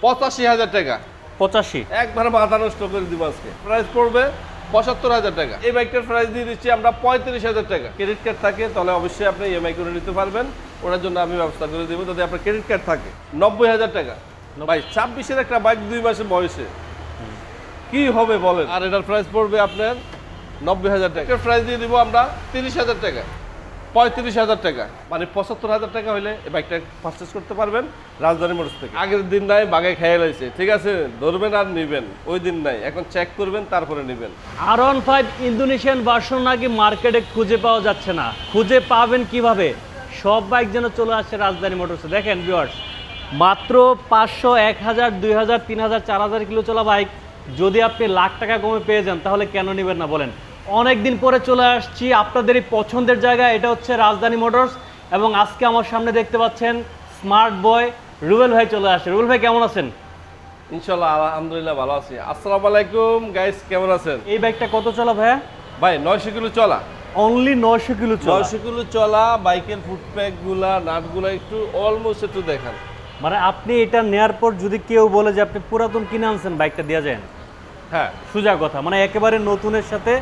85,000 টাকা। 85 একবার মাথা নষ্ট করে দিব আজকে। প্রাইস পড়বে 75,000 টাকা। এই বাইকটার প্রাইস দিয়ে দিচ্ছি আমরা 35,000 টাকা। ক্রেডিট কার্ড থাকে তাহলে অবশ্যই আপনি ইএমআই করে নিতে পারবেন, ওটার জন্য আমি ব্যবস্থা করে দেবো। যদি আপনার ক্রেডিট কার্ড থাকে 90,000 টাকা। ভাই 26-এর একটা বাইক 2 মাসের বয়সে কি হবে বলেন? আর এটার প্রাইস পড়বে আপনার 90,000 টাকা। এটার প্রাইস দিয়ে দিব আমরা 30,000 টাকা, 35,000 টাকা, মানে 75,000 টাকা হলে এই বাইকটা পারচেস করতে পারবেন রাজধানী মোটরস থেকে। আগের দিন নাই বাগায় খেয়ে লাইছে, ঠিক আছে, ধরবেন আর নেবেন, ওই দিন নাই, এখন চেক করবেন তারপরে নেবেন। R15 ইন্দোনেশিয়ান ভার্সন নাকি মার্কেটে খুঁজে পাওয়া যাচ্ছে না, খুঁজে পাবেন কিভাবে? সব বাইক যেন চলে আসছে রাজধানী মোটরসে। দেখেন ভিউয়ার্স, মাত্র 500, 1000, 2000, 3000, 4000 কিলো চলা বাইক যদি আপনি লাখ টাকা কমে পেয়ে যান তাহলে কেন নেবেন না বলেন? অনেক দিন পরে চলে আসছি আপনাদের এই পছন্দের জায়গা, এটা হচ্ছে রাজধানী মোটরস। এবং আজকে আমার সামনে দেখতে পাচ্ছেন স্মার্ট বয় রুবেল ভাই চলে আসছে। রুবেল ভাই কেমন আছেন? ইনশাল্লাহ আলহামদুলিল্লাহ ভালো আছি। আসসালামু আলাইকুম গাইস, কেমন আছেন? এই বাইকটা কত চলা ভাইয়া? ভাই 900 কিলো চলা। অনলি 900 কিলো চলা। 900 কিলো চলা বাইকের ফুটপ্যাক গুলা, নাটগুলা একটু অলমোস্ট একটু দেখান। মানে আপনি এটা নেয়ার পর যদি কেউ বলে যে আপনি পুরাতন কিনে আনছেন, বাইকটা দেওয়া যায় না? হ্যাঁ, সোজা কথা, মানে একেবারে নতুনের সাথে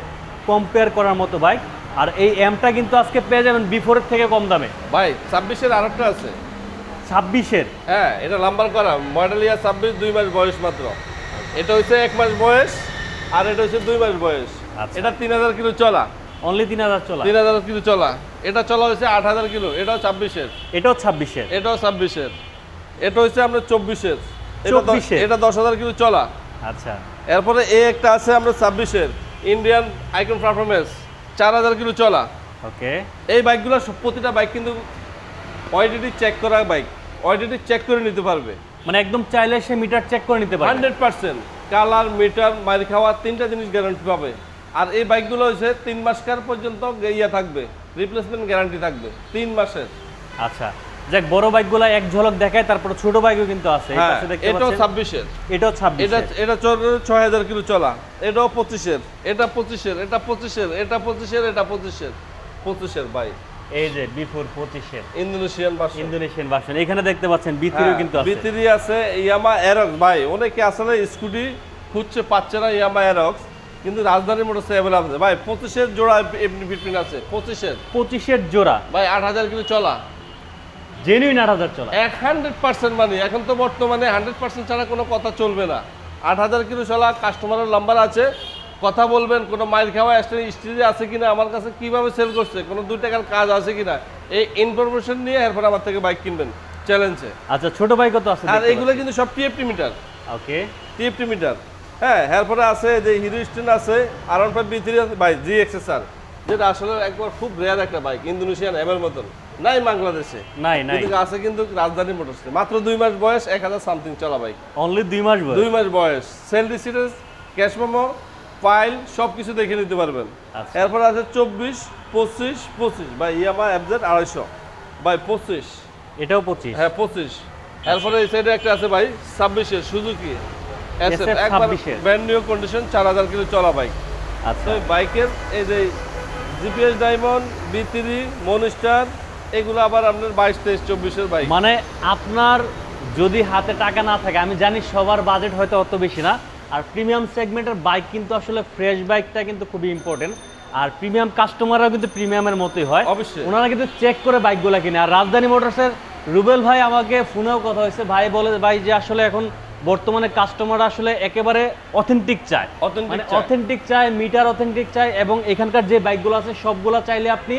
কম্পেয়ার করার মতো বাইক। আর এই এমটা কিন্তু আজকে পেয়ে যাবেন বিফোরের থেকে কম দামে। ভাই 26-এর আরেকটা আছে। 26-এর? হ্যাঁ, এটা নাম্বার করা মডেল ইয়ার 26, 2 মাস বয়স মাত্র। এটা হচ্ছে 1 মাস বয়স আর এটা হচ্ছে 2 মাস বয়স। আচ্ছা। এটা 3000 কিলো চলা। অনলি 3000 চলা। 3000 কিলো চলা। এটা চলা হচ্ছে 8000 কিলো। এটাও 26-এর। এটাও 26-এর? এটাও 26-এর। এটা হচ্ছে আমরা 24-এর। 24-এর? এটা 10,000 কিলো চলা। আচ্ছা। এরপরে এই একটা আছে আমরা 26-এর ইন্ডিয়ান আইকন পারফরমেন্স, 4000 কিলো চলা। ওকে। এই বাইকগুলো প্রতিটা বাইক কিন্তু ওয়াইডিটি চেক করা বাইক, ওয়াইডিটি চেক করে নিতে পারবে। মানে একদম চাইলে সে মিটার চেক করে নিতে পারবে 100%। কালার, মিটার, মাইল খাওয়া, 3টা জিনিস গ্যারান্টি পাবে। আর এই বাইকগুলো হচ্ছে 3 মাসকার পর্যন্ত ইয়া থাকবে, রিপ্লেসমেন্ট গ্যারান্টি থাকবে 3 মাসের। আচ্ছা, যাক, বড় বাইকগুলো এক ঝলক দেখায়, তারপর ছোট বাইকও কিন্তু আছে। এই পাশে দেখতে এটাও পাচ্ছেন 26-এর। এটাও 26-এর। এটা 6000 কিলো চলা। এটাও 25-এর। এটা 25-এর। এটা 25-এর। এটা 25-এর। এটা 25-এর। 25-এর বাইক। এই যে বিফোর 25-এর ইন্দোনেশিয়ান ভার্সন। Indonesian version. এখানে দেখতে পাচ্ছেন বিথিরিও কিন্তু আছে। বিথিরি আছে, ইয়ামা অ্যারক্স। ভাই অনেকে আসলে স্কুটি খুঁজছে পাচ্ছে না, ইয়ামা অ্যারক্স, কিন্তু রাজধানী মোটরসে অ্যাভেলেবল আছে। ভাই 25-এর জোড়া এমনি ফিটপিন আছে। 25-এর জোড়া। ভাই 8000 কিলো চলা। জেনুইন 8000 চলা। 100% মানে এখন তো বর্তমানে 100% ছাড়া কোনো কথা চলবে না। 8000 কিলো চলা, কাস্টমারের নাম্বার আছে, কথা বলবেন, কোনো মাইল খাওয়া স্ট্রিজে আছে কিনা, আমার কাছে কিভাবে সেল করছে, কোনো 2 টাকার কাজ আছে কিনা, এই ইনফরমেশন নিয়ে এরপর আমার থেকে বাইক কিনবেন চ্যালেঞ্জে। আচ্ছা, ছোট বাইক কত আছে? আর এগুলো কিন্তু সব টিএফটি মিটার। ওকে, টিএফটি মিটার। হ্যাঁ, এরপরে আছে যে হিরো স্টেন আছে, R15 B3 আছে, ভাই GXSR, যেটা আসলে একবার খুব রেয়ার একটা বাইক, ইন্দোনেশিয়ান এমের মতন নাই বাংলাদেশে। নাই কিন্তু আছে কিন্তু রাজধানী মোটরসে। মাত্র 2 মাস বয়স, 1000 সামথিং চলা বাইক। অনলি 2 মাস বয়স। 2 মাস বয়স। সেল রিসিটেস, ক্যাশ মেমো, ফাইল সবকিছু দেখে নিতে পারবেন। আচ্ছা। এরপর আছে 24, 25 ভাই ইয়ামা FZ 250 ভাই 25। এটাও 25? হ্যাঁ 25। এরপরে এই সাইডে একটা আছে ভাই 26-এর সুজুকি SF, একবার ব্র্যান্ড নিউ কন্ডিশন, 4000 কিলো চলা বাইক। আচ্ছা। তো বাইকের এই যে জিপিএস ডায়মন্ড, B3, মনস্টার, এগুলো আবার আপনার 22, 23, 24-এর বাইক। মানে আপনার যদি হাতে টাকা না থাকে, আমি জানি সবার বাজেট হয়তো অত বেশি না, আর প্রিমিয়াম সেগমেন্টের বাইক কিন্তু আসলে ফ্রেশ বাইকটা কিন্তু খুবই ইম্পর্টেন্ট। আর প্রিমিয়াম কাস্টমাররাও কিন্তু প্রিমিয়ামের মতোই হয়, অবশ্যই ওনারা কিন্তু চেক করে বাইকগুলো কিনে। আর রাজধানী মোটরসের রুবেল ভাই আমাকে ফোনেও কথা হয়েছে, ভাই বলে ভাই যে আসলে এখন বর্তমানে কাস্টমাররা আসলে একেবারে অথেন্টিক চায়, মানে অথেন্টিক চায়, মিটার অথেন্টিক চায়, এবং এখানকার যে বাইকগুলো আছে সবগুলো চাইলে আপনি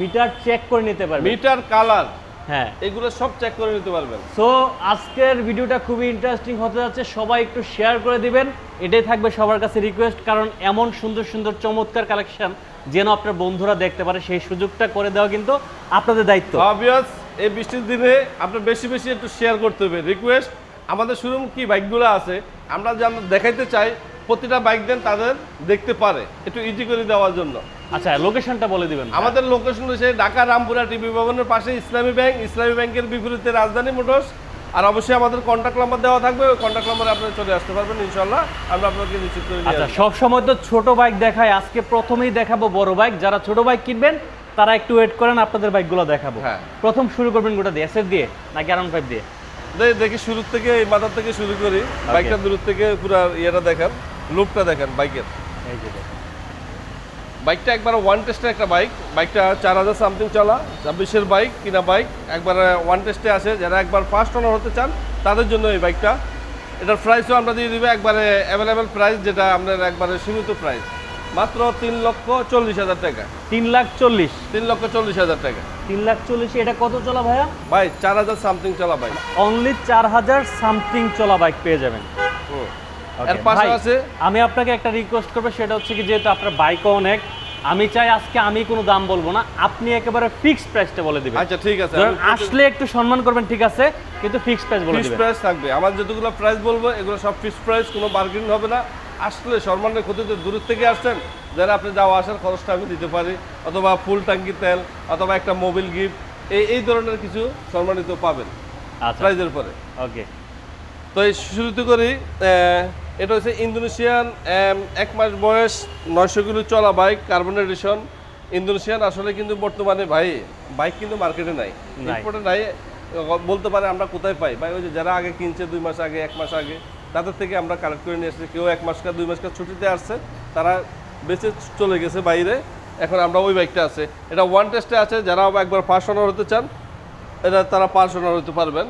মিটার চেক করে নিতে পারবেন, মিটার, কালার, হ্যাঁ এগুলো সব চেক করে নিতে পারবেন। সো আজকের ভিডিওটা খুবই ইন্টারেস্টিং হতে যাচ্ছে, সবাই একটু শেয়ার করে দিবেন, এটাই থাকবে সবার কাছে রিকোয়েস্ট। কারণ এমন সুন্দর সুন্দর চমৎকার কালেকশন যেন আপনার বন্ধুরা দেখতে পারে, সেই সুযোগটা করে দেওয়া কিন্তু আপনাদের দায়িত্ব। অবভিয়াস, এই বৃষ্টির দিনে আপনার বেশি বেশি একটু শেয়ার করতে হবে। রিকোয়েস্ট, আমাদের শোরুম কি বাইকগুলো আছে আমরা দেখাইতে চাই, প্রতিটা বাইক দেন তাদের দেখতে পারে, একটু ইজি করে দেওয়ার জন্য। আচ্ছা, লোকেশনটা বলে দিবেন। আমাদের লোকেশন হচ্ছে ঢাকা রামপুরা টিভি ভবনের পাশে ইসলামী ব্যাংক, ইসলামী ব্যাংকের বিপরীতে রাজধানী মোটরস। আর অবশ্যই আমাদের কন্ট্যাক্ট নাম্বার দেওয়া থাকবে, ওই কন্ট্যাক্ট নাম্বারে আপনারা চলে আসতে পারবেন, ইনশাআল্লাহ আমরা আপনাকে নিশ্চিত করে নিয়ে আচ্ছা, আসবো। সব সময় তো ছোট বাইক দেখায়, আজকে প্রথমেই দেখাবো বড় বাইক। যারা ছোট বাইক কিনবেন তারা একটু ওয়েট করেন, আপনাদের বাইকগুলো দেখাবো। হ্যাঁ। প্রথম শুরু করবেন গোটা দিয়ে, SF দিয়ে নাকি R15 দিয়ে? দেখি শুরু থেকে এই মাথা থেকে শুরু করি, বাইকটা দূর থেকে পুরো ইয়েটা দেখেন, লুকটা দেখেন বাইকের। এই যে দেখেন বাইকটা একবার ওয়ান টেস্টের একটা বাইক, বাইকটা 4000 সামথিং চলা, 26-এর বাইক কিনা বাইক, একবার ওয়ান টেস্টে আসে। যারা একবার ফার্স্ট ওনার হতে চান তাদের জন্য এই বাইকটা। এটার প্রাইসও আমরা দিয়ে দিবে একবারে অ্যাভেলেবেল প্রাইস, যেটা আপনার একবারে সীমিত প্রাইস, মাত্র 3,40,000 টাকা। 3,40,000 3,40,000 টাকা। 3,40,000 এটা কত চলা ভাইয়া? ভাই 4000 সামথিং চলা বাইক। অনলি 4000 সামথিং চলা বাইক পেয়ে যাবেন। এর পাশে আছে, আমি আপনাকে একটা রিকোয়েস্ট করবো, সেটা হচ্ছে কি যেহেতু আপনার বাইকও অনেক, আমি চাই আজকে আমি কোনো দাম বলবো না, আপনি একেবারে ফিক্সড প্রাইসটা বলে দিবেন। আচ্ছা ঠিক আছে, ধরুন আসলে একটু সম্মান করবেন, ঠিক আছে, কিন্তু ফিক্সড প্রাইস বলে ফিক্সড দিবেন। প্রাইস থাকবে। আমার যতগুলো প্রাইস বলবো এগুলো সব ফিক্সড প্রাইস, কোনো বার্গেনিং হবে না। আসলে সম্মানের ক্ষতিতে দূর থেকে আসছেন, যারা আপনি যাওয়া আসার খরচটা আমি দিতে পারি, অথবা ফুল ট্যাঙ্কি তেল, অথবা একটা মোবিল গিফট, এই ধরনের কিছু সম্মানিত পাবেন আচ্ছা প্রাইজের পরে। ওকে, তো এই শুরুতে করি, এটা হচ্ছে ইন্দোনেশিয়ান, 1 মাস বয়স, 900 কিলো চলা বাইক, কার্বন এডিশন ইন্দোনেশিয়ান। আসলে কিন্তু বর্তমানে ভাই বাইক কিন্তু মার্কেটে নাই, ইম্পোর্টে নাই বলতে পারে। আমরা কোথায় পাই ভাই? ওই যে যারা আগে কিনছে 2 মাস আগে, 1 মাস আগে, তাদের থেকে আমরা কালেক্ট করে নিয়ে এসেছি। কেউ 1 মাস কা 2 মাস কা ছুটিতে আসছে, তারা বেঁচে চলে গেছে বাইরে, এখন আমরা ওই বাইকটা আছে। এটা ওয়ান টেস্টে আছে, যারা একবার ফার্স্ট ওনার হতে চান এটা তারা ফার্স্ট ওনার হতে পারবেন।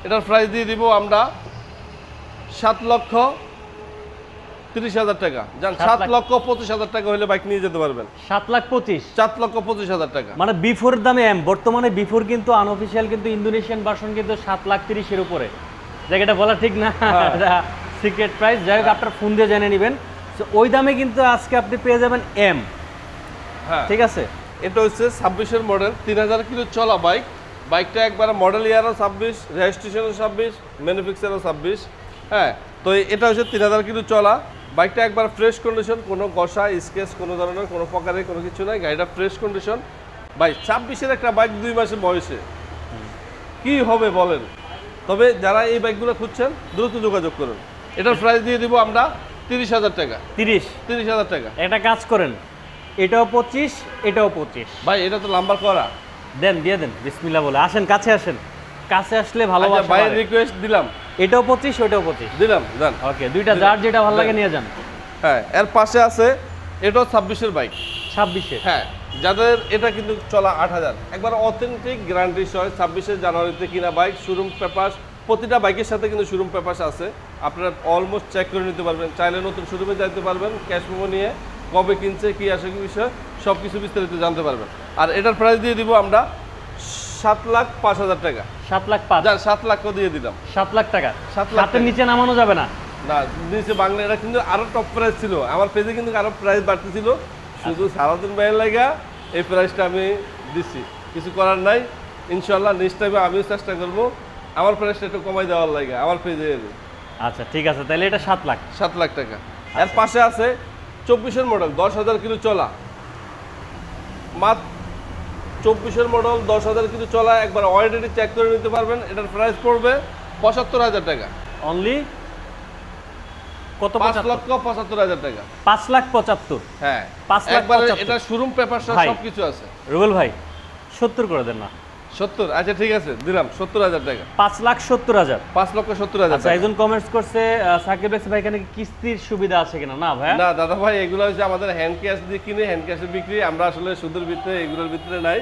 এটার প্রাইস দিয়ে দিব আমরা 7,30,000 টাকা। যান 7,25,000 টাকা হলে বাইক নিয়ে যেতে পারবেন। 7,25,000 7,25,000 টাকা মানে বিফোর দামে এম। বর্তমানে বিফোর কিন্তু আনঅফিসিয়াল কিন্তু ইন্দোনেশিয়ান ভার্সন কিন্তু 7,30,000-এর উপরে, জায়গাটা বলা ঠিক না, সিক্রেট প্রাইস। যাই হোক আপনার ফোন দিয়ে জেনে নেবেন। তো ওই দামে কিন্তু আজকে আপনি পেয়ে যাবেন এম। হ্যাঁ ঠিক আছে, এটা হচ্ছে 26-এর মডেল, 3000 কিলো চলা বাইক। বাইকটা একবার মডেল ইয়ারও 26, রেজিস্ট্রেশনও 26, ম্যানুফ্যাকচারও 26। হ্যাঁ, তো এটা হচ্ছে 3000 কিলো চলা বাইকটা, একবার ফ্রেশ কন্ডিশন, কোনো ঘষা স্কেচ কোনো ধরনের কোনো প্রকারের কোনো কিছু নাই, গাড়িটা ফ্রেশ কন্ডিশন। ভাই 26-এর একটা বাইক 2 মাসের বয়সে কি হবে বলেন? তবে যারা এই বাইকগুলো খুঁজছেন দ্রুত যোগাযোগ করুন। এটার প্রাইস দিয়ে দিব আমরা 30,000 টাকা। 30,000 টাকা। একটা কাজ করেন, এটাও 25, এটাও 25। ভাই এটা তো নাম্বার করা, দেন, দিয়ে দেন, বিসমিল্লাহ বলে। আসেন, কাছে আসেন, কাছে আসলে আচ্ছা ভালোবাসা ভাইয়ের বাড়ে। রিকোয়েস্ট দিলাম, এটাও 25, ওটাও 25 দিলাম, যান। ওকে, দুইটা যার যেটা ভালো লাগে নিয়ে যান। হ্যাঁ, এর পাশে আছে এটাও 26-এর বাইক। 26-এর, হ্যাঁ, যাদের এটা কিন্তু চলা 8,000, একবার অথেন্টিক গ্যারান্টি সহ 26শে জানুয়ারিতে কিনা বাইক, শোরুম পেপারস, প্রতিটা বাইকের সাথে কিন্তু শোরুম পেপারস আছে, আপনারা অলমোস্ট চেক করে নিতে পারবেন। চাইলে নতুন শোরুমে যাইতে পারবেন, ক্যাশ মেমো নিয়ে, কবে কিনছে, কি আসে, কি বিষয় সব কিছু বিস্তারিত জানতে পারবেন। আর এটার প্রাইস দিয়ে দিব আমরা 7,05,000 টাকা। 7,05,000, যার 7 লাখ দিয়ে দিলাম। 7 লাখ টাকা। 7 লাখ হাতের নিচে নামানো যাবে না। না, নিচে বাংলা এটা কিন্তু আরো টপ প্রাইস ছিল, আমার পেজে কিন্তু আরো প্রাইস বাড়তেছিল, শুধু সারাদিন বাইরে লাগা এই প্রাইসটা আমি দিচ্ছি, কিছু করার নাই। ইনশাল্লাহ নেক্সট টাইমে আমিও চেষ্টা করবো আমার প্রাইসটা একটু কমাই দেওয়ার লাগে আমার পেজে। আচ্ছা ঠিক আছে, তাহলে এটা 7 লাখ। 7 লাখ টাকা। এর পাশে আছে 24-এর মডেল, 10,000 কিলো চলা, মাত্র 24-এর মডেল, 10,000 কিলো চলা, একবার অলরেডি চেক করে নিতে পারবেন। এটার প্রাইস পড়বে 75,000 টাকা। অনলি কত? 5,75,000 টাকা। 5,75,000। হ্যাঁ, 5,75,000 একবারে এটা শোরুম পেপার ভাই, সব কিছু আছে। রুবেল ভাই 70 করে দেন না। 70? আচ্ছা ঠিক আছে, দিলাম 70,000 টাকা। 5,70,000। 5,70,000 আচ্ছা, টাকা। একজন কমেন্টস করছে সাকিব এক্স ভাই এখানে কি কিস্তির সুবিধা আছে কিনা? না ভাই, না দাদা ভাই, এগুলো হচ্ছে আমাদের হ্যান্ড ক্যাশ দিয়ে কিনে, হ্যান্ড ক্যাশে বিক্রি, আমরা আসলে সুদের ভিতরে এগুলোর ভিতরে নাই।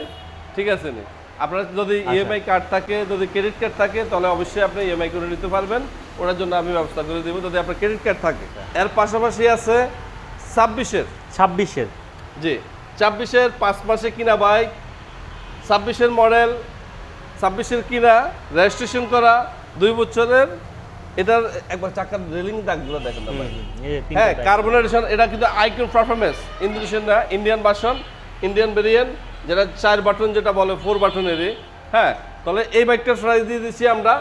ঠিক আছে নি, আপনার যদি ইএমআই কার্ড থাকে, যদি ক্রেডিট কার্ড থাকে, তাহলে অবশ্যই আপনি ইএমআই করে নিতে পারবেন, ওটার জন্য আমি ব্যবস্থা করে দেবো যদি আপনার ক্রেডিট কার্ড থাকে। এর পাশাপাশি আছে 26-এর। 26-এর, জি 26-এর 5 মাসে কিনা বাইক, 26-এর মডেল, 26-এর কিনা, রেজিস্ট্রেশন করা, 2 বছরের। এটার একবার চাকার রেলিং দাগগুলো দেখেন না ভাই। হ্যাঁ, কার্বন এডিশন, এটা কিন্তু আইকন পারফরম্যান্স, ইন্দোনেশিয়ান না, ইন্ডিয়ান ভার্সন, ইন্ডিয়ান ভেরিয়েন্ট, যেটা 4 বাটন, যেটা বলে 4 বাটনেরই। হ্যাঁ, তাহলে এই বাইকটার প্রাইস দিয়ে দিচ্ছি আমরা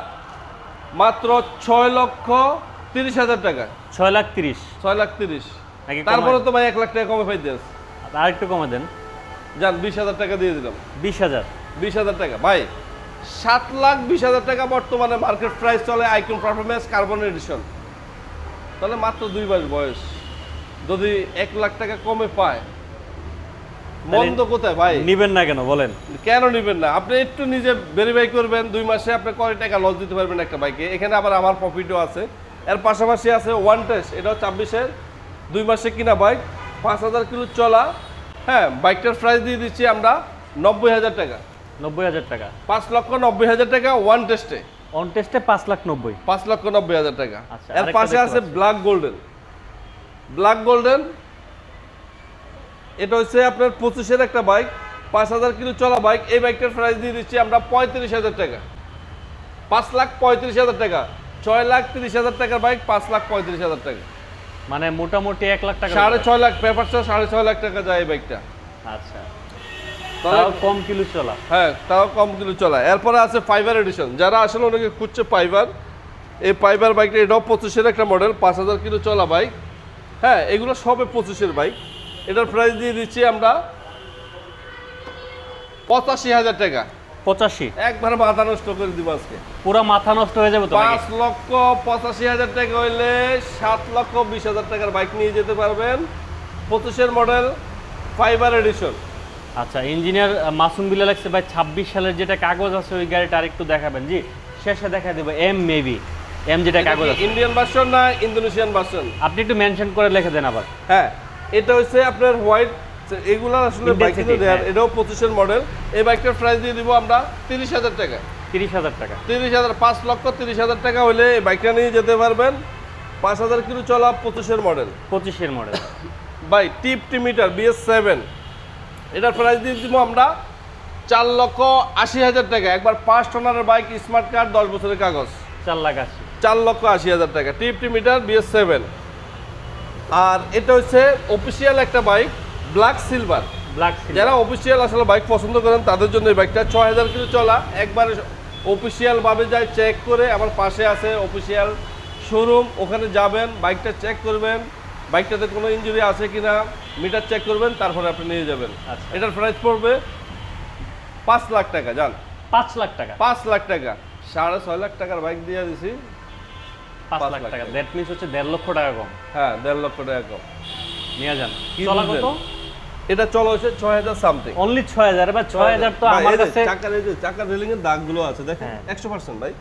মাত্র 6,30,000 টাকা। 6,30,000। 6,30,000। নাকি তারপরে তো ভাই 1 লাখ টাকা কমে পাইতে আছে। আর একটু কমে দেন। যান 20,000 টাকা দিয়ে দিলাম। 20,000। 20,000 টাকা ভাই। 7,20,000 টাকা বর্তমানে মার্কেট প্রাইস চলে আইকন পারফরম্যান্স কার্বন এডিশন। তাহলে মাত্র 2 মাস বয়স, যদি 1 লাখ টাকা কমে পায় মন্দ কোথায় ভাই? নিবেন না কেন বলেন? কেন নিবেন না? আপনি একটু নিজে ভেরিফাই করবেন 2 মাসে আপনি কয় টাকা লস দিতে পারবেন একটা বাইকে। এখানে আবার আমার প্রফিটও আছে। এর পাশাপাশি আছে ওয়ান টেস্ট, এটাও 26-এর 2 মাসে কিনা বাইক, 5000 কিলো চলা। হ্যাঁ, বাইকটার প্রাইস দিয়ে দিচ্ছি আমরা 90,000 টাকা। 90,000 টাকা, 5,90,000 টাকা ওয়ান টেস্টে। অন টেস্টে 5,90,000। 5,90,000 টাকা। আচ্ছা, এর আরেকটা পাশে দেখতে আছে পাচ্ছি। Black golden. ব্ল্যাক গোল্ডেন এটা হচ্ছে আপনার 25-এর একটা বাইক, 5000 কিলো চলা বাইক। এই বাইকটার প্রাইস দিয়ে দিচ্ছি আমরা 35,000 টাকা। 5,35,000 টাকা। 6,30,000 টাকার বাইক, 5,35,000 টাকা। মানে মোটামুটি 1 লাখ টাকা। 6.5 লাখ পেপার সহ 6.5 লাখ টাকা যায় এই বাইকটা। আচ্ছা, তাহলে তাও কম কিলো চলা। হ্যাঁ, তাও কম কিলো চলা। এরপরে আছে ফাইবার এডিশন, যারা আসলে অনেকে খুঁজছে ফাইবার। এই ফাইবার বাইকটা এটাও 25-এর একটা মডেল, 5000 কিলো চলা বাইক। হ্যাঁ, এগুলো সবে 25-এর বাইক। এটার প্রাইস দিয়ে দিচ্ছি আমরা 85,000 টাকা। 85? একবার মাথা নষ্ট করে দিব আজকে। পুরো মাথা নষ্ট হয়ে যাবে তো নাকি? 5,85,000 টাকা হইলে 7,20,000 টাকার বাইক নিয়ে যেতে পারবেন। 25-এর মডেল, ফাইবার এডিশন। আচ্ছা, ইঞ্জিনিয়ার মাসুম বিল্লাহ লাগছে ভাই 26 সালের যেটা কাগজ আছে ওই গাড়িটা আরেকটু দেখাবেন। জি, শেষে দেখা দেবো এম মেবি, এম যেটা কাগজ আছে। ইন্ডিয়ান ভার্সন না ইন্দোনেশিয়ান ভার্সন? আপনি একটু মেনশন করে লিখে দেন আবার। হ্যাঁ, এটা হচ্ছে আপনার হোয়াইট। এগুলো আসলে বাইক কিন্তু দেয়ার। এটাও 25-এর মডেল। এই বাইকটার প্রাইস দিয়ে দিব আমরা 30,000 টাকা। 30,000 টাকা? 30,000, 5,30,000 টাকা হলে এই বাইকটা নিয়ে যেতে পারবেন। 5000 কিলো চলা 25-এর মডেল। 25-এর মডেল বাই টিপটি মিটার BS7। এটার প্রাইস দিয়ে দিব আমরা 4,80,000 টাকা। একবার ফার্স্ট ওনারের বাইক, স্মার্ট কার্ড, 10 বছরের কাগজ। 4,80,000। 4,80,000 টাকা টিপটি মিটার BS7। আর এটা হচ্ছে অফিসিয়াল একটা বাইক, ব্ল্যাক সিলভার। ব্ল্যাক যারা অফিসিয়াল আসলে বাইক পছন্দ করেন তাদের জন্য এই বাইকটা 6,000 কিলো চলা। একবার অফিসিয়াল ভাবে যাই চেক করে, আমার পাশে আছে অফিসিয়াল শোরুম, ওখানে যাবেন, বাইকটা চেক করবেন, বাইকটাতে কোনো ইনজুরি আছে কিনা মিটার চেক করবেন, তারপরে আপনি নিয়ে যাবেন। আচ্ছা। এটার প্রাইস পড়বে 5 লাখ টাকা। জান, 5 লাখ টাকা? 5 লাখ টাকা। 6.5 লাখ টাকার বাইক দিয়ে দিছি 5 লাখ টাকা। দ্যাট মিন্স হচ্ছে 1.5 লক্ষ টাকা কম। হ্যাঁ, 1.5 লক্ষ টাকা কম নিয়ে যান। কি চলা বুঝলেন? কত? এটা চলো হচ্ছে 6,000 সামথিং। অনলি 6,000? বা 6,000 তো ভাই, আমার এই যে কাছে। চাকার রেলিং এর দাগগুলো আছে দেখেন। হ্যাঁ। 100% ভাই,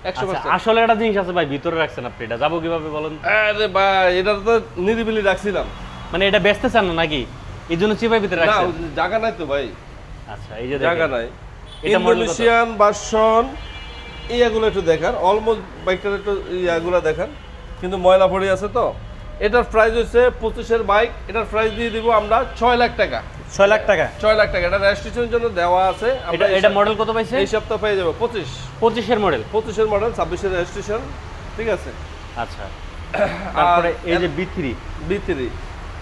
আচ্ছা, 100%। আসলে একটা জিনিস আছে ভাই, ভিতরে রাখছেন আপনি, এটা যাবো কিভাবে বলেন? আরে ভাই, এটা তো নিরিবিলি রাখছিলাম। মানে এটা বেচতে চান না নাকি, এই জন্য চিপাই ভিতরে না, রাখছেন? জায়গা নাই তো ভাই। আচ্ছা, এই যে জায়গা দেখেন, নাই। এটা মডেল কত? Indonesian version. ইয়াগুলো একটু দেখান, অলমোস্ট বাইকটার একটু ইয়াগুলো দেখান, কিন্তু ময়লা পড়ে আছে তো। এটার প্রাইস হচ্ছে 25-এর বাইক। এটার প্রাইস দিয়ে দিব আমরা 6 লাখ টাকা। 6 লাখ টাকা? 6 লাখ টাকা। এটা রেজিস্ট্রেশনের জন্য দেওয়া আছে। এটা এটা মডেল কত পাইছে? এই সপ্তাহ পেয়ে যাবো 25। 25-এর মডেল? 25-এর মডেল, 26-এর রেজিস্ট্রেশন। ঠিক আছে। আচ্ছা, তারপরে এই যে B3। B3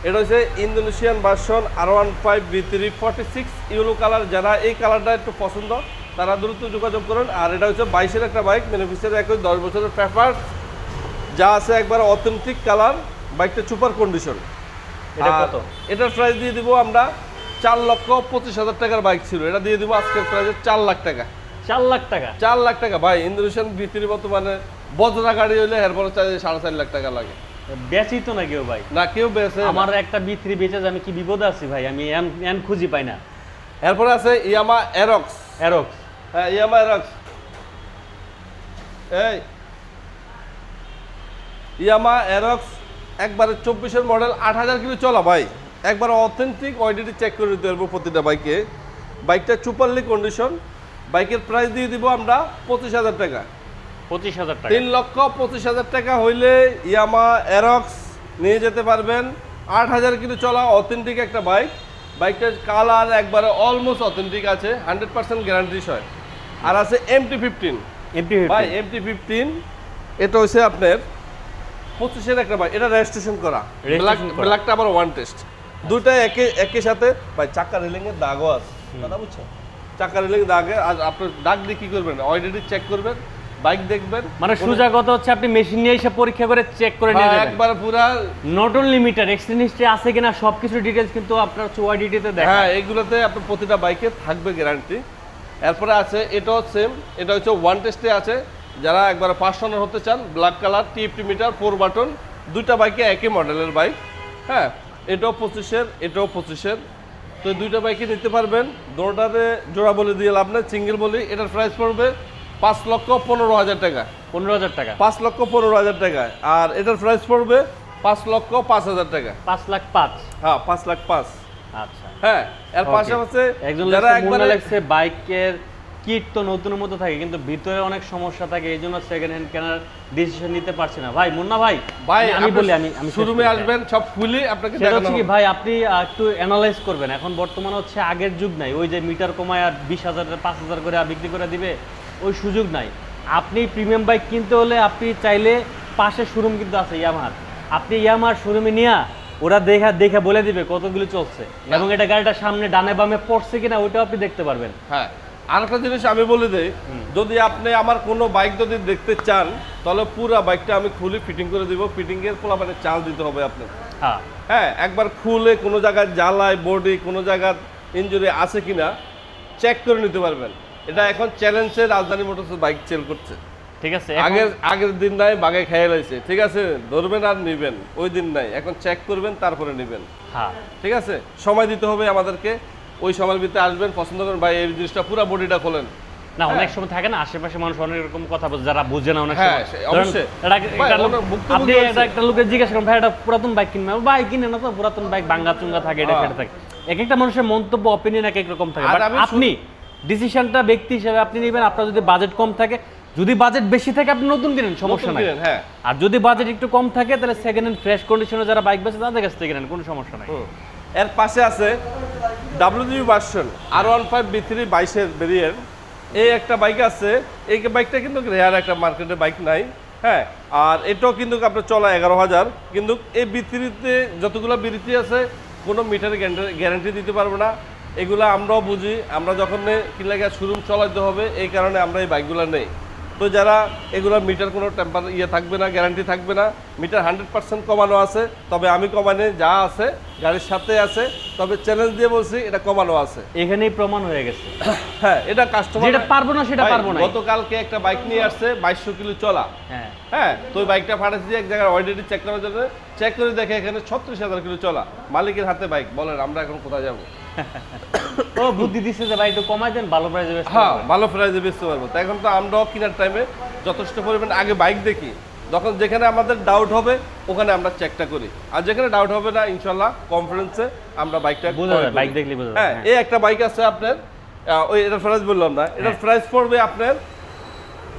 এটা হচ্ছে Indonesian version R15 B3 46 yellow colour. যারা এই কালারটা একটু পছন্দ তারা দ্রুত যোগাযোগ করুন। আর এটা হচ্ছে 22-এর একটা বাইক, ম্যানুফ্যাকচার একই, 10 বছরের পেপার যা আছে, একবার অথেন্টিক কালার। বাইকটা সুপার কন্ডিশন। এটা কত? এটার প্রাইস দিয়ে দিব আমরা 4,25,000 টাকার বাইক ছিল, এটা দিয়ে দিব আজকের প্রাইসে 4 লাখ টাকা। 4 লাখ টাকা? 4 লাখ টাকা ভাই। ইন্দোনেশিয়ান B3 বর্তমানে বজরা গাড়ি হইলে এরপরে 4.5 লাখ টাকা লাগে। বেচি তো না কেউ ভাই। না, কেউ বেছে। আমার একটা B3 বেচে আমি কি বিপদে আছি ভাই, আমি এন খুঁজি পাই না। এরপরে আছে ইয়ামা এরক্স। অ্যারক্স? হ্যাঁ, ইয়ামা এরক্স। এই ইয়ামা এরক্স একবারে 24-এর মডেল, 8,000 কিলো চলা ভাই। একবার অথেন্টিক ওয়াইডিটি চেক করে দিতে পারবো প্রতিটা বাইকে। বাইকটা সুপারলি কন্ডিশন। বাইকের প্রাইস দিয়ে দিব আমরা 25,000 টাকা। 25,000 টাকা? 3,25,000 টাকা হইলে ইয়ামা এরক্স নিয়ে যেতে পারবেন। 8,000 কিলো চলা অথেন্টিক একটা বাইক। বাইকটার কালার একবারে অলমোস্ট অথেন্টিক আছে, 100% গ্যারান্টি হয়। আর আছে MT-15 ভাই। MT-15 এটা হচ্ছে আপনার 25-এর একটা বাইক। এটা রেজিস্ট্রেশন করা। ব্ল্যাকটা আবার ওয়ান টেস্ট। দুইটা একই সাথে ভাই। চাকা রেলিং এর দাগও আছে, কথা বুঝছো? চাকা রেলিং দাগে। আর আপনার দাগ দিয়ে কি করবেন? অলরেডি চেক করবেন, বাইক দেখবেন। মানে সোজা কথা হচ্ছে আপনি মেশিন নিয়ে এসে পরীক্ষা করে চেক করে নিয়ে যাবেন একবার পুরা। Not only meter, extend history আছে কিনা সবকিছু ডিটেইলস কিন্তু আপনার ওয়াইডিটিতে দেখা। হ্যাঁ, এগুলোতে আপনার প্রতিটা বাইকে থাকবে গ্যারান্টি। এরপরে আছে এটাও সেম, এটা হচ্ছে ওয়ান টেস্টে আছে। যারা একবার ফার্স্ট ওনার হতে চান, black colour, TFT metre, 4 button, দুইটা বাইকে একই মডেলের বাইক। হ্যাঁ, এটাও 25-এর, এটাও 25-এর। তো এই দুইটা বাইকে নিতে পারবেন। দুটাতে জোড়া বলে দিয়ে লাভ নেই, সিঙ্গেল বলি। এটার প্রাইস পড়বে 5,15,000 টাকা। 15,000 টাকা। 5,15,000 টাকা। আর এটার প্রাইস পড়বে 5,05,000 টাকা। 5,05,000। হ্যাঁ, 5,05,000। আচ্ছা, হ্যাঁ, এর Okay. পাশাপাশি একজন যারা যারা একবারে লাগছে বাইকের কিট তো নতুনের মতো থাকে কিন্তু ভিতরে অনেক সমস্যা থাকে, এই জন্য সেকেন্ড হ্যান্ড কেনার ডিসিশন নিতে পারছি না। ভাই মুন্না ভাই, ভাই আমি বলি আমি শোরুমে আসবেন, সব খুলি আপনাকে সেটা দেখানো হচ্ছে কি হবে। ভাই, আপনি একটু অ্যানালাইজ করবেন। এখন বর্তমানে হচ্ছে আগের যুগ নাই, ওই যে মিটার কমায় আর 20,000 5,000 করে বিক্রি করে দিবে, ওই সুযোগ নাই। আপনি প্রিমিয়াম বাইক কিনতে হলে আপনি চাইলে পাশে শোরুম কিন্তু আছে ইয়ামাহার, আপনি ইয়ামাহার শোরুমে নিয়ে ওরা দেখা বলে দিবে কতগুলো চলছে এবং এটা গাড়িটা সামনে ডানে বামে পড়ছে কিনা ওইটাও আপনি দেখতে পারবেন। হ্যাঁ, আরেকটা জিনিস আমি বলে দেই, যদি আপনি আমার কোনো বাইক যদি দেখতে চান তাহলে পুরো বাইকটা আমি খুলে ফিটিং করে দিব। ফিটিং এর পোলাপানে চার্জ দিতে হবে আপনার। হ্যাঁ, হ্যাঁ, একবার খুলে কোনো জায়গায় জ্বালায় বডি কোনো জায়গায় ইনজুরি আছে কিনা চেক করে নিতে পারবেন। এটা এখন চ্যালেঞ্জে রাজধানী মোটরস বাইক সেল করছে। ঠিক আছে। আগের দিন নাই বাগে খেয়ে লাইছে, ঠিক আছে, ধরবেন আর নিবেন, ওই দিন নাই, এখন চেক করবেন তারপরে নিবেন। হ্যাঁ, ঠিক আছে, সময় দিতে হবে আমাদেরকে, ওই সময়ের ভিতরে আসবেন, পছন্দ করেন, ভাই এই জিনিসটা পুরো বডিটা খোলেন। না অনেক সময় থাকে না আশেপাশে মানুষ অনেক রকম কথা বলে যারা বুঝে না অনেক হ্যাঁ, সময়। অবশ্যই। ধরেন, আপনি একটা লোকের জিজ্ঞাসা করেন ভাই এটা পুরাতন বাইক কিনবে, ভাই কিনে না তো, পুরাতন বাইক ভাঙ্গা চুঙ্গা থাকে, এটা সেটা থাকে। এক একটা মানুষের মন্তব্য অপিনিয়ন এক এক রকম থাকে। আর But আমি আপনি ডিসিশনটা ব্যক্তি হিসেবে আপনি নেবেন। আপনার যদি বাজেট কম থাকে, যদি বাজেট বেশি থাকে আপনি নতুন কিনেন, সমস্যা নাই। হ্যাঁ, আর যদি বাজেট একটু কম থাকে তাহলে সেকেন্ড হ্যান্ড ফ্রেশ কন্ডিশনে যারা বাইক বেচে তাদের কাছ থেকে কিনেন, কোনো সমস্যা নাই। এর পাশে আছে WGB version R15 B3 22-এর variant. এই একটা বাইক আছে, এই বাইকটা কিন্তু রেয়ার একটা মার্কেটে বাইক নাই। হ্যাঁ, আর এটাও কিন্তু আপনার চলা 11,000। কিন্তু এই B3-তে যতগুলো বিরতি আছে কোনো মিটারে গ্যারান্টি দিতে পারবো না। এগুলো আমরাও বুঝি, আমরা যখন কিনলে শোরুম চলাইতে হবে, এই কারণে আমরা এই বাইকগুলো নেই। তো যারা এগুলো মিটার কোনো টেম্পার থাকবে না, গ্যারান্টি থাকবে না, মিটার 100% কমানো আছে, তবে আমি কমানে যা আছে গাড়ির সাথে আছে, তবে চ্যালেঞ্জ দিয়ে বলছি এটা কমানো আছে। এখানেই প্রমাণ হয়ে গেছে। হ্যাঁ, এটা কাস্টমার যেটা পারবো না সেটা পারবো না। গতকালকে একটা বাইক নিয়ে আসছে 2200 কিলো চলা। হ্যাঁ, হ্যাঁ, তো ওই বাইকটা পাঠাচ্ছি এক জায়গায় অলরেডি চেক করার জন্য, চেক করে দেখে এখানে 36,000 কিলো চলা, মালিকের হাতে বাইক। বলেন আমরা এখন কোথায় যাবো? ও বুদ্ধি দিচ্ছে যে ভাই একটু কমাই দেন, ভালো প্রাইসে বেচতে হ্যাঁ, পারবেন। ভালো প্রাইসে বেচতে পারবো। তাই এখন তো আমরাও কেনার টাইমে যথেষ্ট পরিমাণ আগে বাইক দেখি, যখন যেখানে আমাদের ডাউট হবে ওখানে আমরা চেকটা করি, আর যেখানে ডাউট হবে না ইনশাল্লাহ কনফারেন্সে আমরা বাইকটা বোঝা যায়, বাইক দেখলে বোঝা যায়। হ্যাঁ, এই একটা বাইক আছে আপনার, ওই এটার প্রাইস বললাম না, এটার প্রাইস পড়বে আপনার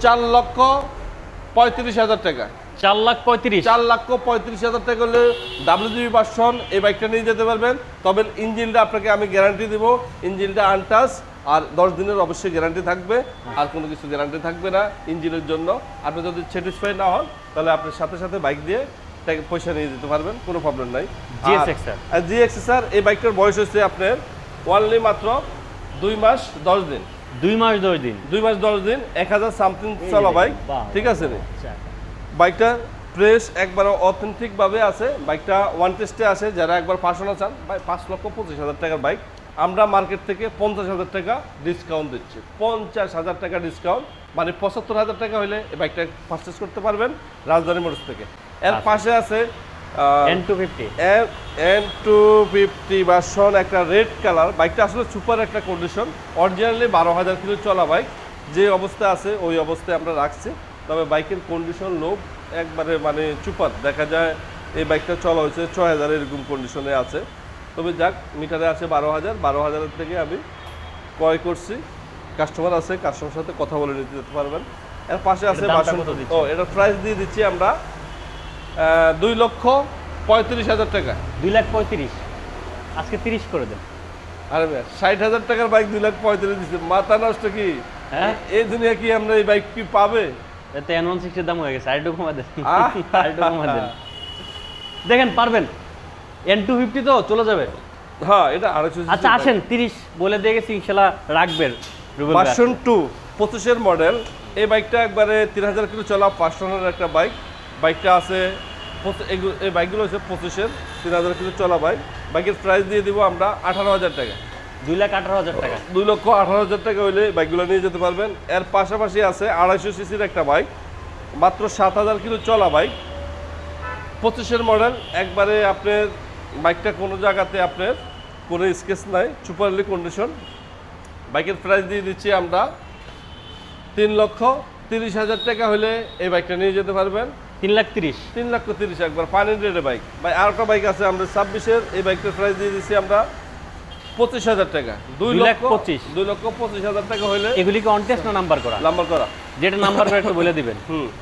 4,35,000 টাকা। 4,35,000। 4,35,000 টাকা হলে WGB ভার্সন এই বাইকটা নিয়ে যেতে পারবেন। তবে ইঞ্জিনটা আপনাকে আমি গ্যারান্টি দিব, ইঞ্জিনটা আনটাচ, আর 10 দিনের অবশ্যই গ্যারান্টি থাকবে, আর কোনো কিছু গ্যারান্টি থাকবে না ইঞ্জিনের জন্য। আপনি যদি স্যাটিসফাই না হন তাহলে আপনি সাথে সাথে বাইক দিয়ে পয়সা নিয়ে যেতে পারবেন, কোনো প্রবলেম নাই। GXR এই বাইকটার বয়স হচ্ছে আপনার ওয়ানলি মাত্র 2 মাস 10 দিন। 2 মাস 10 দিন। 2 মাস 10 দিন, 1000 সামথিং চলা বাইক। ঠিক আছে রে, আচ্ছা, বাইকটা ফ্রেশ একবার অথেন্টিক ভাবে আছে। বাইকটা ওয়ান টেস্টে আছে, যারা একবার পাঠানো চান, ভাই 5,25,000 টাকার বাইক আমরা মার্কেট থেকে 50,000 টাকা ডিসকাউন্ট দিচ্ছি। 50,000 টাকা ডিসকাউন্ট, মানে 75,000 টাকা হলে এই বাইকটা পারচেস করতে পারবেন রাজধানী মোটরস থেকে। এর পাশে আছে N250 N250 ভার্সন, একটা রেড কালার। বাইকটা আসলে সুপার একটা কন্ডিশন, অরিজিনালি 12,000 কিলো চলা বাইক, যে অবস্থায় আছে ওই অবস্থায় আমরা রাখছি। তবে বাইকের কন্ডিশন লোভ একবারে মানে সুপার, দেখা যায় এই বাইকটা চলা হয়েছে 6,000 এরকম কন্ডিশনে আছে। তবে যাক, মিটারে আছে 12,000, 12,000 থেকে আমি ক্রয় করছি। কাস্টমার আছে, কাস্টমার সাথে কথা বলে নিতে যেতে পারবেন। এর পাশে আছে ভার্সন, এটার প্রাইস দিয়ে দিচ্ছি আমরা 2,35,000 টাকা। 2,35,000 আজকে 30 করে দেন। আরে ভাই 60,000 টাকার বাইক 2,35,000 দিচ্ছে, মাথা নষ্ট কি? হ্যাঁ, এই দুনিয়া কি আমরা এই বাইক কি পাবে? এতে N160 দাম হয়ে গেছে, আরেকটু কমা দেন, আরেকটু কমা দেন। দেখেন পারবেন, N250 তো চলে যাবে। হ্যাঁ, এটা 250। আচ্ছা আসেন, 30 বলে দিয়ে গেছি, ইনশাআল্লাহ রাখবেন। ভার্সন 2 25-এর মডেল। এই বাইকটা একবারে 3,000 কিলো চলা পার্সোনাল একটা বাইক। বাইকটা আছে, এই বাইকগুলো হচ্ছে 25-এর 3,000 কিলো চলা বাইক। বাইকের প্রাইস দিয়ে দিব আমরা 18,000 টাকা। 2,18,000 টাকা। 2,18,000 টাকা হইলে বাইকগুলো নিয়ে যেতে পারবেন। এর পাশাপাশি আছে 250 সিসির একটা বাইক, মাত্র 7,000 কিলো চলা বাইক, 25-এর মডেল। একবারে আপনার বাইকটা কোনো জায়গাতে আপনার কোনো স্কেচ নাই, সুপারলি কন্ডিশন। বাইকের প্রাইস দিয়ে দিচ্ছি আমরা 3,30,000 টাকা হলে এই বাইকটা নিয়ে যেতে পারবেন। 3,30,000 3,30,000 একবার ফাইনাল রেটে বাইক। ভাই আর একটা বাইক আছে আমরা 26-এর, এই বাইকটার প্রাইস দিয়ে দিচ্ছি আমরা 25,000 টাকা। 2,25,000 টাকা হলে। এগুলি কি অন টেস্ট না নাম্বার করা? নাম্বার করা। যেটা নাম্বার করা একটু বলে দিবেন।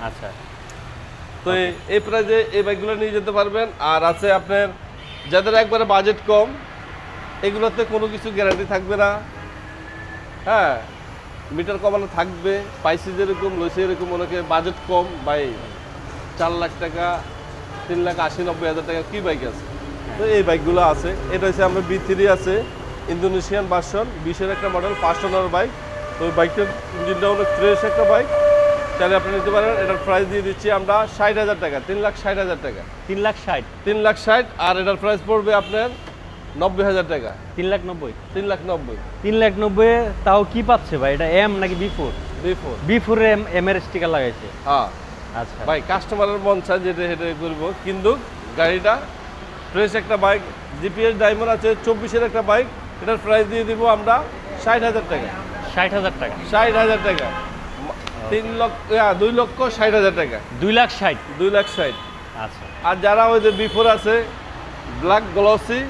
আচ্ছা, তো এই প্রাইজে এই বাইকগুলো নিয়ে যেতে পারবেন। আর আছে আপনার যাদের একবারে বাজেট কম, এগুলোতে কোনো কিছু গ্যারান্টি থাকবে না। হ্যাঁ, মিটার কমানো থাকবে, পাইসি যেরকম লইছে এরকম, অনেকে বাজেট কম ভাই 4 লাখ টাকা 3,80,90,000 টাকা কি বাইক আছে। তো এই বাইকগুলো আছে। এটা হচ্ছে আমরা B3 আছে, ইন্দোনেশিয়ান ভার্সন, 20-এর একটা মডেল, ফার্স্ট ওনার বাইক। তো ওই বাইকটার ইঞ্জিনটা অনেক ফ্রেশ একটা বাইক, চাইলে আপনি নিতে পারেন। এটার প্রাইস দিয়ে দিচ্ছি আমরা 60,000 টাকা, 3,60,000 টাকা। 3,60,000 3,60,000। আর এটার প্রাইস পড়বে আপনার 90,000 টাকা। 3,90,000 3,90,000 3,90,000 তাও কি পাচ্ছে ভাই? এটা এম নাকি B4? B4। B4 এম এর স্টিকার লাগাইছে। হ্যাঁ আচ্ছা ভাই, কাস্টমারের মন চায় যেটা হেঁটে করবো, কিন্তু গাড়িটা ফ্রেশ একটা বাইক। জিপিএস ডায়মন্ড আছে, 24-এর একটা বাইক। এটার প্রাইস দিয়ে দিব আমরা 60,000 টাকা। 60,000 টাকা। 60,000 টাকা। 2,60,000 টাকা। 2,60,000 2,60,000। আচ্ছা, আর যারা ওই যে B4 আছে ব্ল্যাক গ্লসি,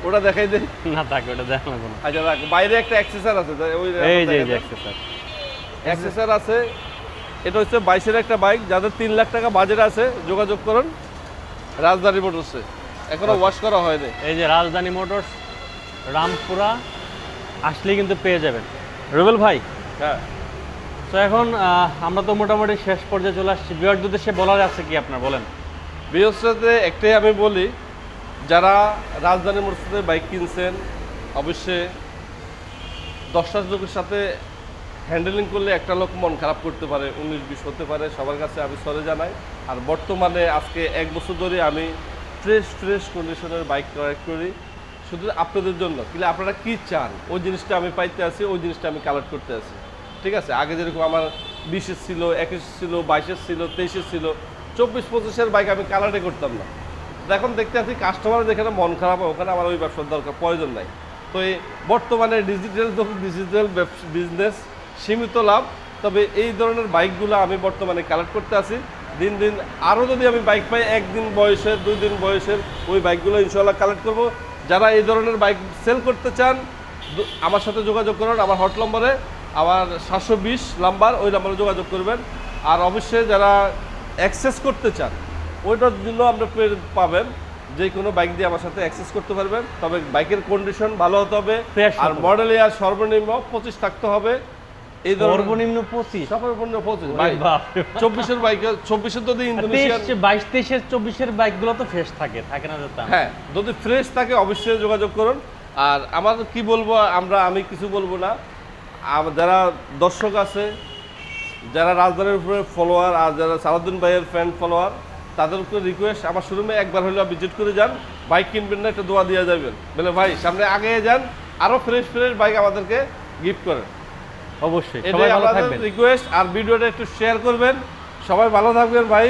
ওটা দেখাই দেয়। না থাকে ওটা দেখো না কোনো। আচ্ছা রাখ, বাইরে একটা অ্যাক্সেসর আছে, ওই এই যে অ্যাক্সেসর অ্যাক্সেসর আছে। এটা হচ্ছে 22-এর একটা বাইক। যাদের 3 লাখ টাকা বাজেট আছে যোগাযোগ করুন রাজধানী মোটরসে। এখনো ওয়াশ করা হয়নি। এই যে রাজধানী মোটরস, রামপুরা আসলেই কিন্তু পেয়ে যাবেন। রুবেল ভাই, হ্যাঁ, তো এখন আমরা তো মোটামুটি শেষ পর্যায়ে চলে আসছি। বিয়ার উদ্দেশ্যে বলার আছে কি আপনার, বলেন। বৃহস্পতিতে একটাই আমি বলি, যারা রাজধানী মোটরসে বাইক কিনছেন অবশ্যই 10টা লোকের সাথে হ্যান্ডেলিং করলে একটা লোক মন খারাপ করতে পারে, 19-20 হতে পারে। সবার কাছে আমি সরে জানাই। আর বর্তমানে আজকে 1 বছর ধরে আমি ফ্রেশ কন্ডিশনের বাইক ক্রয় করি শুধু আপনাদের জন্য। কিন্তু আপনারা কি চান ওই জিনিসটা আমি পাইতে আছি, ওই জিনিসটা আমি কালেক্ট করতে আছি। ঠিক আছে, আগে যেরকম আমার 20-এর ছিল, 21 ছিল, 22-এর ছিল, 23-এর ছিল, 24-25-এর বাইক আমি কালারই করতাম না। এখন দেখতে আছি কাস্টমার যেখানে মন খারাপ হয় ওখানে আমার ওই ব্যবসার দরকার প্রয়োজন নাই। তো এই বর্তমানে ডিজিটাল বিজনেস, সীমিত লাভ। তবে এই ধরনের বাইকগুলো আমি বর্তমানে কালেক্ট করতে আছি। দিন দিন আরও যদি আমি বাইক পাই, 1 দিন বয়সের 2 দিন বয়সের, ওই বাইকগুলো ইনশাল্লাহ কালেক্ট করব। যারা এই ধরনের বাইক সেল করতে চান আমার সাথে যোগাযোগ করুন। আমার হট নম্বরে, আমার 720 নাম্বার, ওই নাম্বারে যোগাযোগ করবেন। আর অবশ্যই যারা অ্যাক্সেস করতে চান ওইটার জন্য আমরা পাবেন, যে কোনো বাইক দিয়ে আমার সাথে অ্যাক্সেস করতে পারবেন। তবে বাইকের কন্ডিশন ভালো হতে হবে, আর মডেল ইয়ার সর্বনিম্ন 25 থাকতে হবে। এই সর্বনিম্ন 25? সর্বনিম্ন 25 ভাই। 24-এর বাইক, 24-এর যদি ইন্দোনেশিয়ান 22, 23, 24-এর বাইকগুলো তো ফ্রেশ থাকে না যেতাম। হ্যাঁ, যদি ফ্রেশ থাকে অবশ্যই যোগাযোগ করুন। আর আমার কি বলবো, আমি কিছু বলবো না। যারা দর্শক আছে, যারা রাজধানীর উপরে ফলোয়ার, আর যারা সালাউদ্দিন ভাইয়ের ফ্যান ফলোয়ার, তাদেরকে রিকোয়েস্ট, আমার শোরুমে একবার হলেও ভিজিট করে যান। বাইক কিনবেন না, একটা দোয়া দিয়ে যাবেন, বলে ভাই সামনে আগে যান, আরও ফ্রেশ বাইক আমাদেরকে গিফট করেন। অবশ্যই সবাই এটাই ভালো আমাদের থাকবেন। রিকোয়েস্ট। আর ভিডিওটা একটু শেয়ার করবেন। সবাই ভালো থাকবেন ভাই।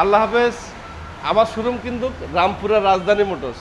আল্লাহ হাফেজ। আমার শোরুম কিন্তু রামপুরা রাজধানী মোটরস।